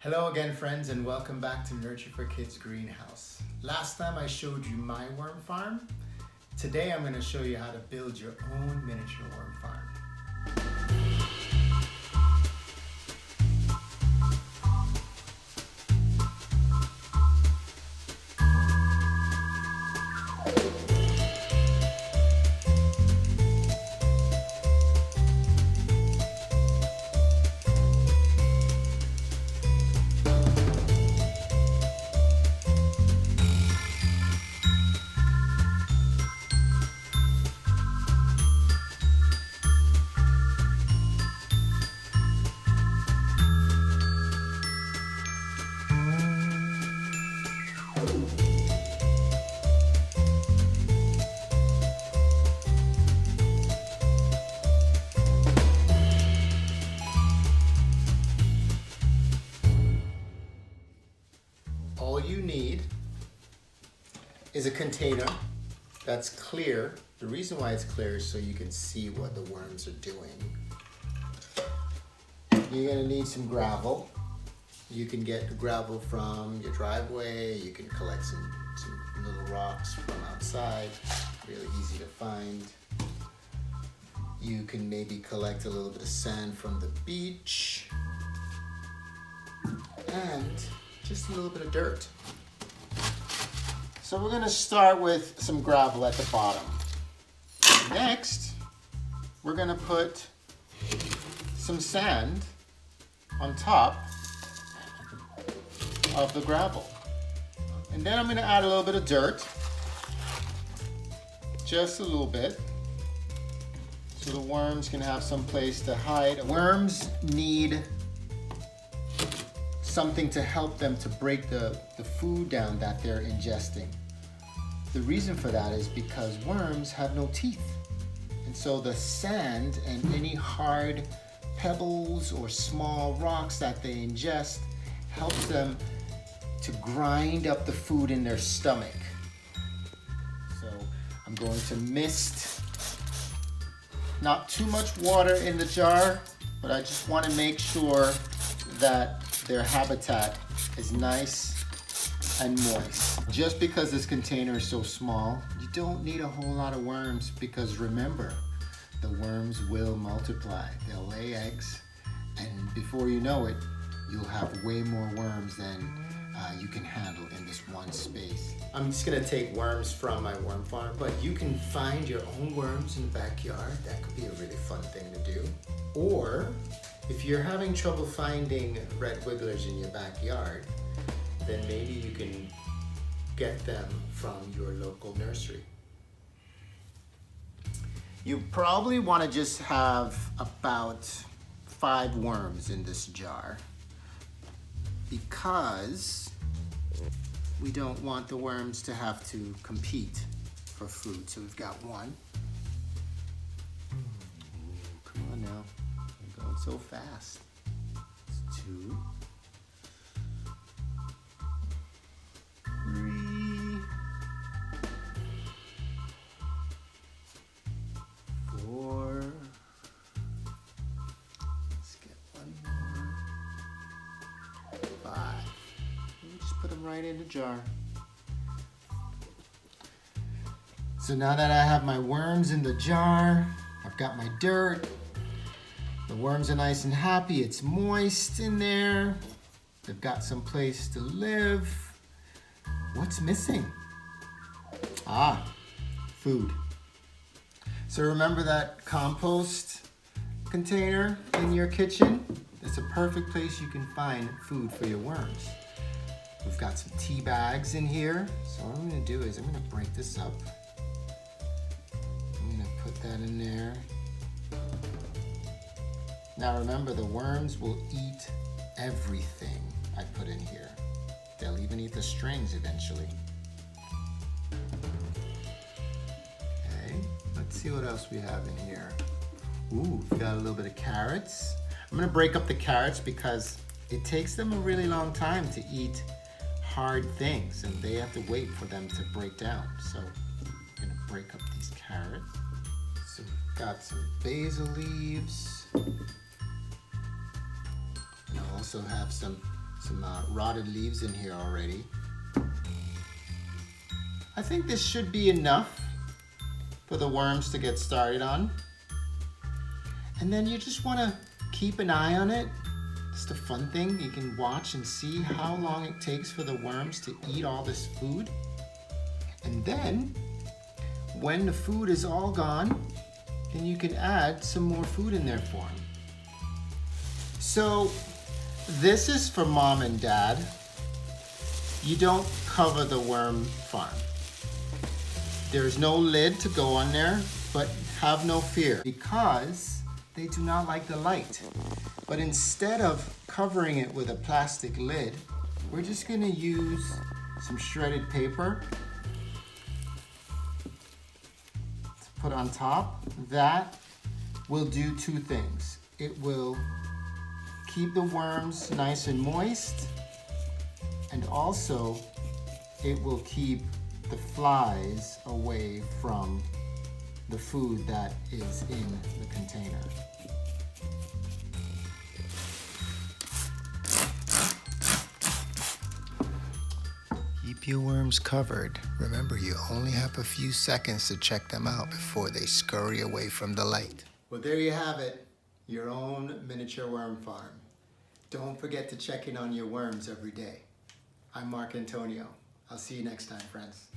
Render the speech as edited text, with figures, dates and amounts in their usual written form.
Hello again, friends, and welcome back to Nurture for Kids Greenhouse. Last time I showed you my worm farm. Today I'm going to show you how to build your own miniature worm farm. All you need is a container that's clear. The reason why it's clear is so you can see what the worms are doing. You're gonna need some gravel. You can get the gravel from your driveway. You can collect some little rocks from outside, really easy to find. You can maybe collect a little bit of sand from the beach. And just a little bit of dirt. So we're gonna start with some gravel at the bottom. Next, we're gonna put some sand on top of the gravel. And then I'm gonna add a little bit of dirt, just a little bit, so the worms can have some place to hide. Worms need something to help them to break the food down that they're ingesting. The reason for that is because worms have no teeth. And so the sand and any hard pebbles or small rocks that they ingest helps them to grind up the food in their stomach. So I'm going to mist, not too much water in the jar, but I just want to make sure that their habitat is nice and moist. Just because this container is so small, you don't need a whole lot of worms, because remember, the worms will multiply. They'll lay eggs, and before you know it, you'll have way more worms than you can handle in this one space. I'm just gonna take worms from my worm farm, but you can find your own worms in the backyard. That could be a really fun thing to do. Or if you're having trouble finding red wigglers in your backyard, then maybe you can get them from your local nursery. You probably want to just have about 5 worms in this jar, because we don't want the worms to have to compete for food. So we've got 1. Ooh, come on now. You're going so fast. It's 2. 3. 4. Let's get 1 more. 5. Just put them right in the jar. So now that I have my worms in the jar, I've got my dirt. The worms are nice and happy. It's moist in there. They've got some place to live. What's missing? Food. So remember that compost container in your kitchen? It's a perfect place you can find food for your worms. We've got some tea bags in here. So what I'm gonna do is I'm gonna break this up. I'm gonna put that in there. Now remember, the worms will eat everything I put in here. They'll even eat the strings eventually. Okay, let's see what else we have in here. Ooh, we've got a little bit of carrots. I'm gonna break up the carrots because it takes them a really long time to eat hard things, and they have to wait for them to break down. So I'm gonna break up these carrots. So we've got some basil leaves. And I'll also have some some rotted leaves in here already. I think this should be enough for the worms to get started on. And then you just want to keep an eye on it. It's the fun thing. You can watch and see how long it takes for the worms to eat all this food. And then when the food is all gone, then you can add some more food in there for them. So this is for mom and dad. You don't cover the worm farm. There's no lid to go on there, but have no fear because they do not like the light. But instead of covering it with a plastic lid, we're just gonna use some shredded paper to put on top. That will do two things. It will keep the worms nice and moist, and also it will keep the flies away from the food that is in the container. Keep your worms covered. Remember, you only have a few seconds to check them out before they scurry away from the light. Well, there you have it, your own miniature worm farm. Don't forget to check in on your worms every day. I'm Mark Antonio. I'll see you next time, friends.